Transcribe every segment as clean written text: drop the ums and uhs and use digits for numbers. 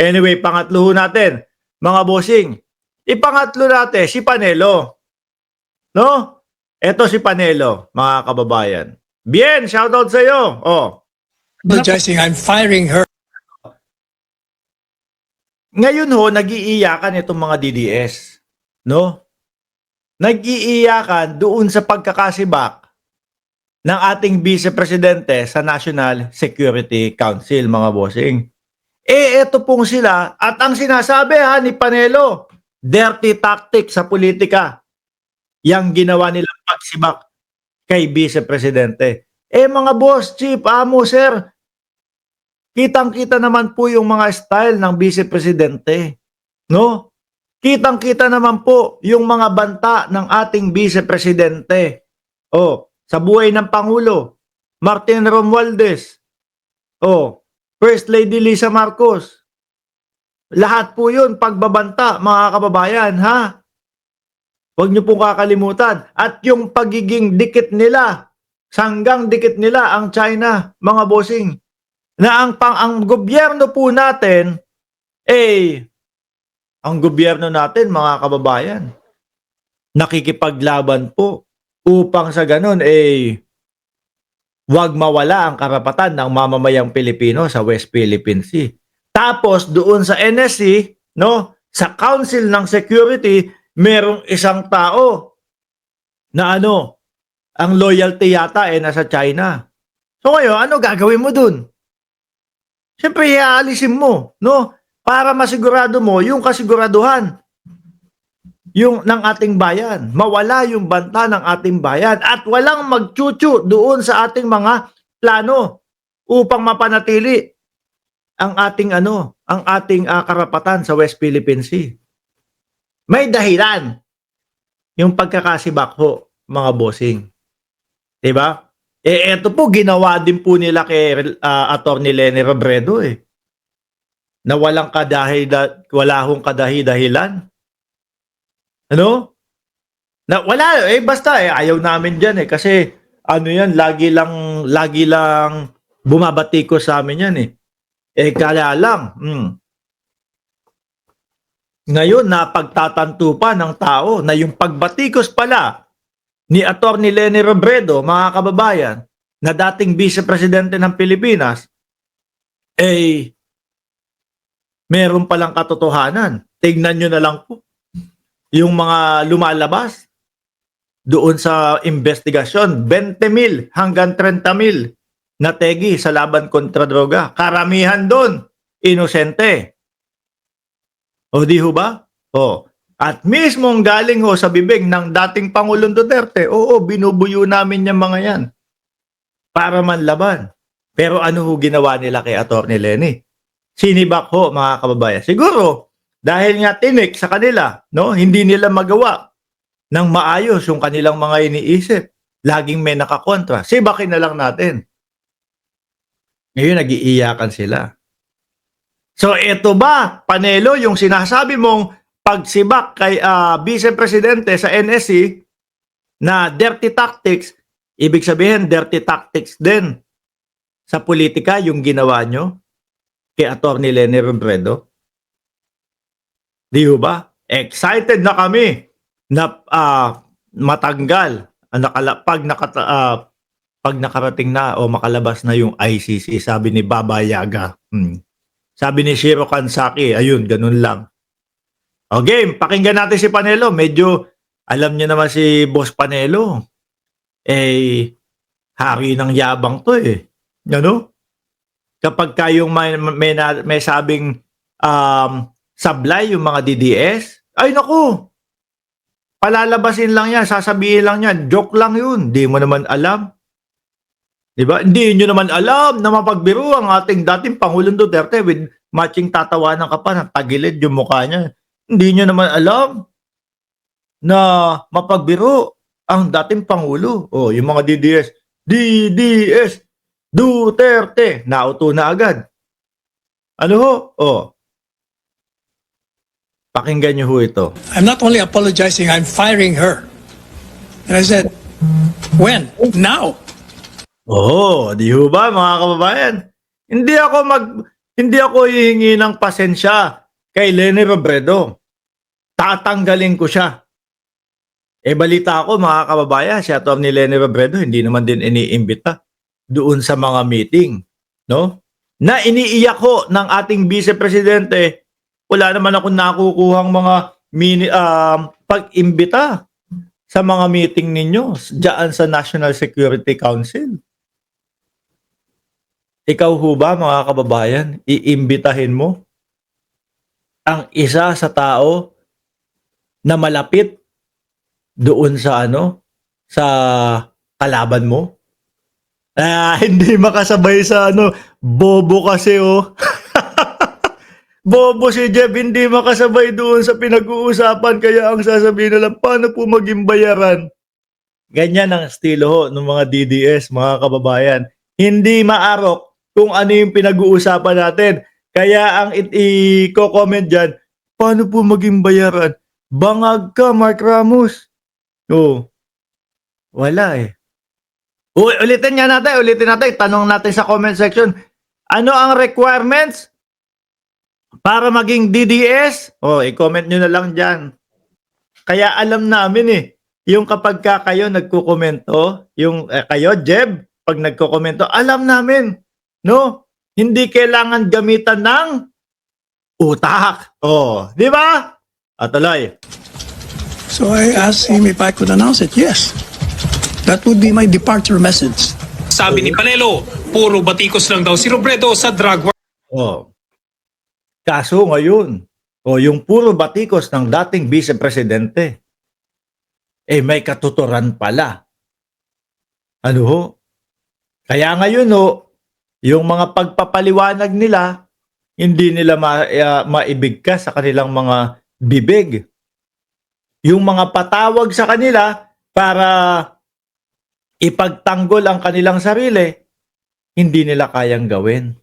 Anyway, pangatlo ho natin, mga bossing. Ipangatlo natin, si Panelo. No? Ito si Panelo, mga kababayan. Bien, shoutout sa iyo. Oh. Apologizing, I'm firing her. Ngayon ho, nag-iiyakan itong mga DDS. No? Nag-iiyakan doon sa pagkakasibak ng ating Vice Presidente sa National Security Council, mga bossing. Eto pong sila, at ang sinasabi ni Panelo, dirty tactic sa politika. Yang ginawa nilang pagsibak kay Vice Presidente. Mga boss, chief, amo, sir, kitang-kita naman po yung mga style ng Vice Presidente. No? Kitang-kita naman po yung mga banta ng ating Vice Presidente. Sa buhay ng Pangulo, Martin Romualdez. First Lady Lisa Marcos. Lahat po yun pagbabanta, mga kababayan, ha? Huwag niyo pong kakalimutan. At yung pagiging dikit nila, sanggang dikit nila ang China, mga bossing. Na ang gobyerno po natin, ang gobyerno natin, mga kababayan, nakikipaglaban po upang sa ganun, wag mawala ang karapatan ng mamamayang Pilipino sa West Philippine Sea. Tapos doon sa NSC, no, sa Council ng Security, merong isang tao na ang loyalty yata nasa China. So ngayon, ano gagawin mo dun? Siyempre, iaalisin mo, no? Para masigurado mo yung kasiguraduhan ng ating bayan. Mawala yung banta ng ating bayan at walang magchuchu doon sa ating mga plano upang mapanatili ang ating karapatan sa West Philippine Sea. May dahilan yung pagkakasibak ho, mga bossing. Diba? Eto po, ginawa din po nila kay Atty. Leni Robredo na wala hong kadahi-dahilan. Ano? Na wala basta ayaw namin diyan kasi yan lagi lang bumabati ko sa amin yan kaya lang ngayon napagtatanto pa ng tao na yung pagbatikos pala ni Atty. Leni Robredo, mga kababayan, na dating Vice Presidente ng Pilipinas, meron palang katotohanan. Tignan nyo na lang po yung mga lumalabas doon sa investigasyon, 20,000 hanggang 30,000 na tegi sa laban kontra droga. Karamihan doon, inosente. Di ho ba? At mismong galing sa bibig ng dating Pangulong Duterte, binubuyo namin yung mga yan para manlaban. Pero ano ho ginawa nila kay Atty. Leni? Sinibak ho, mga kababayan. Siguro, dahil nga tinik sa kanila, no, hindi nila magawa ng maayos yung kanilang mga iniisip. Laging may nakakontra. Sibakin na lang natin. Ngayon, nag-iiyakan sila. So, ito ba, Panelo, yung sinasabi mong pagsibak kay Vice Presidente sa NSC na dirty tactics, ibig sabihin, dirty tactics din sa politika yung ginawa nyo kay Atty. Leni Robredo? Di ba? Excited na kami na matanggal pag nakarating na o makalabas na yung ICC, sabi ni Baba Yaga. Sabi ni Shiro Kansaki, ayun, ganun lang. Game, pakinggan natin si Panelo. Medyo, alam niyo naman si Boss Panelo. Hari ng yabang to Ano? Kapag kayong may sabing sablay yung mga DDS, ay naku, palalabasin lang yan, sasabihin lang yan, joke lang yun, di mo naman alam. Diba? Hindi nyo naman alam na mapagbiro ang ating dating Pangulong Duterte with matching tatawanan ka pa, tagilid yung mukha niya. Hindi nyo naman alam na mapagbiro ang dating Pangulo. Yung mga DDS, Duterte, nauto na agad. Ano ho? Pakinggan nyo ho ito. I'm not only apologizing, I'm firing her. And I said, when? Now. Di ho ba, mga kababayan? Hindi ako Hindi ako hihingi ng pasensya kay Leni Robredo. Tatanggalin ko siya. Balita ko mga kababayan, si Atty. Leni Robredo hindi naman din iniimbita doon sa mga meeting, no? Na iniiyak ko ng ating Vice Presidente, wala naman akong nakukuhang mga pag-imbita sa mga meeting ninyo diyan sa National Security Council. Ikaw ho ba mga kababayan, iimbitahin mo ang isa sa tao na malapit doon sa sa kalaban mo? Hindi makasabay sa bobo kasi Bobo si Jeff, hindi makasabay doon sa pinag-uusapan, kaya ang sasabihin na lang, paano po maging bayaran? Ganyan ang estilo ho ng mga DDS, mga kababayan. Hindi maarok kung ano yung pinag-uusapan natin. Kaya ang i-comment dyan, paano po maging bayaran? Bangag ka, Mark Ramos. Wala eh. Ulitin natin. Tanong natin sa comment section. Ano ang requirements para maging DDS? I-comment nyo na lang dyan. Kaya alam namin yung kapag kayo nagkukomento, yung kayo, Jeb, pag nagkukomento, alam namin, no? Hindi kailangan gamitan ng utak. Di ba? Tuloy. So I asked him if I could announce it. Yes. That would be my departure message. Sabi ni Panelo, puro batikos lang daw si Robredo sa drug war. Kaso ngayon, yung puro batikos ng dating Vice Presidente, may katuturan pala. Ano ho? Kaya ngayon yung mga pagpapaliwanag nila, hindi nila maibigkas sa kanilang mga bibig. Yung mga patawag sa kanila para ipagtanggol ang kanilang sarili, hindi nila kayang gawin.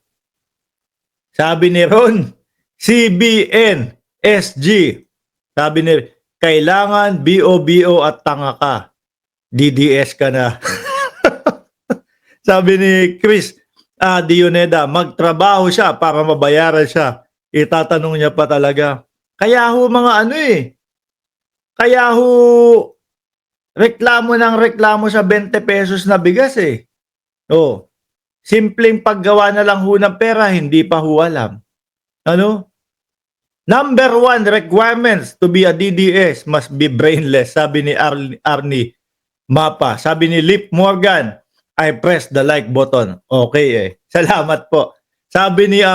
Sabi ni Ron, CBN, SG, sabi ni, kailangan BOBO at tanga ka. DDS ka na. Sabi ni Chris Dioneda, magtrabaho siya para mabayaran siya. Itatanong niya pa talaga. Kaya ho mga kaya ho reklamo sa 20 pesos na bigas simpleng paggawa na lang ho ng pera, hindi pa ho alam. Number 1 requirements to be a DDS must be brainless, sabi ni Arnie Mapa. Sabi ni Lip Morgan, I press the like button. Okay Salamat po. Sabi ni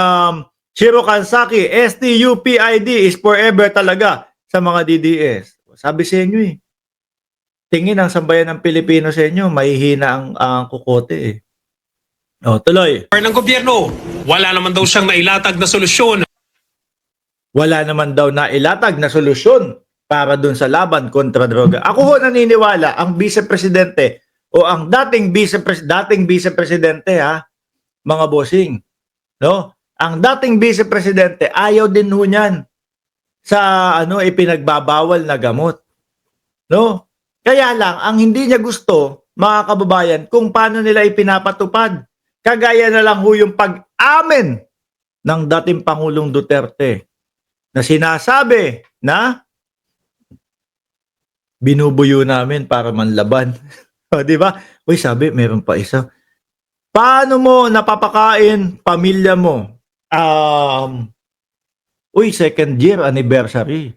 Shiro Kansaki, STUPID is forever talaga sa mga DDS. Sabi sa inyo tingin ang sambayan ng Pilipino sa inyo, mahihina ang kukote tuloy. Ng gobyerno, wala naman daw siyang nailatag na solusyon. Wala naman daw na ilatag na solusyon para dun sa laban kontra droga. Ako ho naniniwala, ang Vice Presidente o ang dating Vice Presidente mga bossing, no? Ang dating Vice Presidente ayaw din ho niyan sa ipinagbabawal na gamot. No? Kaya lang, ang hindi niya gusto, mga kababayan, kung paano nila ipinapatupad. Kagaya na lang ho yung pag-amin ng dating Pangulong Duterte na sinasabi na binubuyo namin para manlaban. Di ba? Sabi, meron pa isa. Paano mo napapakain pamilya mo? Second year anniversary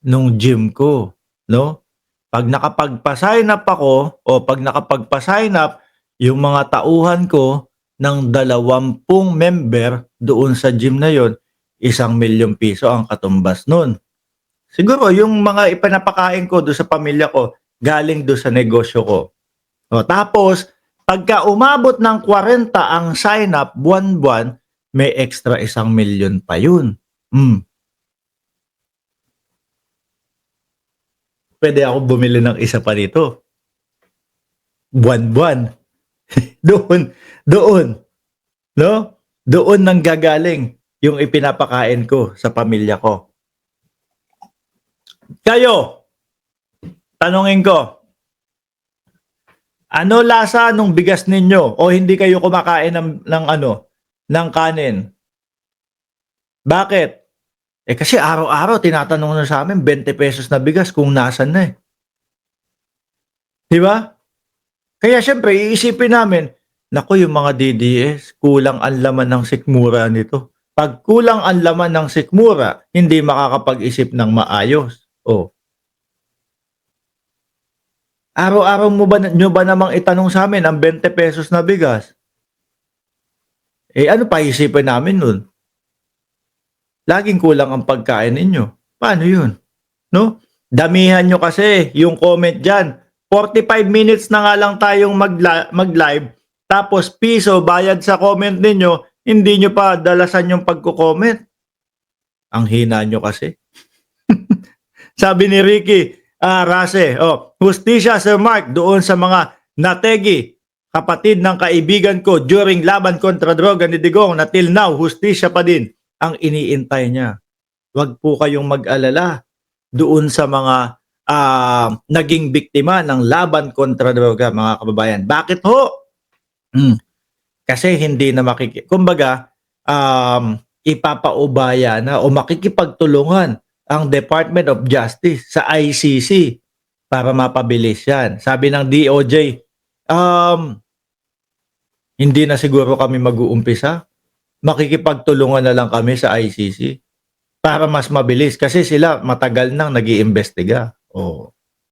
nung gym ko, no? Pag nakapagpa-sign up ako o pag nakapagpa-sign up yung mga tauhan ko ng 20 member doon sa gym na yon, 1,000,000 piso ang katumbas nun. Siguro yung mga ipinapakain ko doon sa pamilya ko, galing doon sa negosyo ko. Tapos, pagka umabot ng 40 ang sign up buwan-buwan, may extra 1,000,000 pa yun. Pwede ako bumili ng isa pa dito. Buwan-buwan. Doon. No? Doon nang gagaling yung ipinapakain ko sa pamilya ko. Kayo, tanungin ko, ano lasa nung bigas ninyo o hindi kayo kumakain ng kanin? Bakit? Kasi araw-araw tinatanong na sa amin 20 pesos na bigas kung nasan na eh. Di ba? Kaya syempre, iisipin namin, naku yung mga DDS, kulang ang laman ng sikmura nito. Pag kulang ang laman ng sikmura, hindi makakapag-isip ng maayos. Oh. Araw-araw nyo ba namang itanong sa amin ang 20 pesos na bigas? Ano pa isipin namin nun? Laging kulang ang pagkain ninyo. Paano yun? No? Damihan nyo kasi yung comment dyan. 45 minutes na nga lang tayong mag-live. Tapos piso bayad sa comment ninyo, hindi nyo pa dalasan yung pagko-comment. Ang hina nyo kasi. Sabi ni Ricky Rase, hustisya Sir Mark doon sa mga nategi, kapatid ng kaibigan ko during laban kontra droga ni Digong na till now, hustisya pa din ang iniintay niya. Huwag po kayong mag-alala doon sa mga naging biktima ng laban kontra droga, mga kababayan. Bakit ho? Kasi hindi na kumbaga, ipapaubaya na o makikipagtulungan ang Department of Justice sa ICC para mapabilis yan. Sabi ng DOJ, hindi na siguro kami mag-uumpisa. Makikipagtulungan na lang kami sa ICC para mas mabilis kasi sila matagal nang nag-iimbestiga. Oh.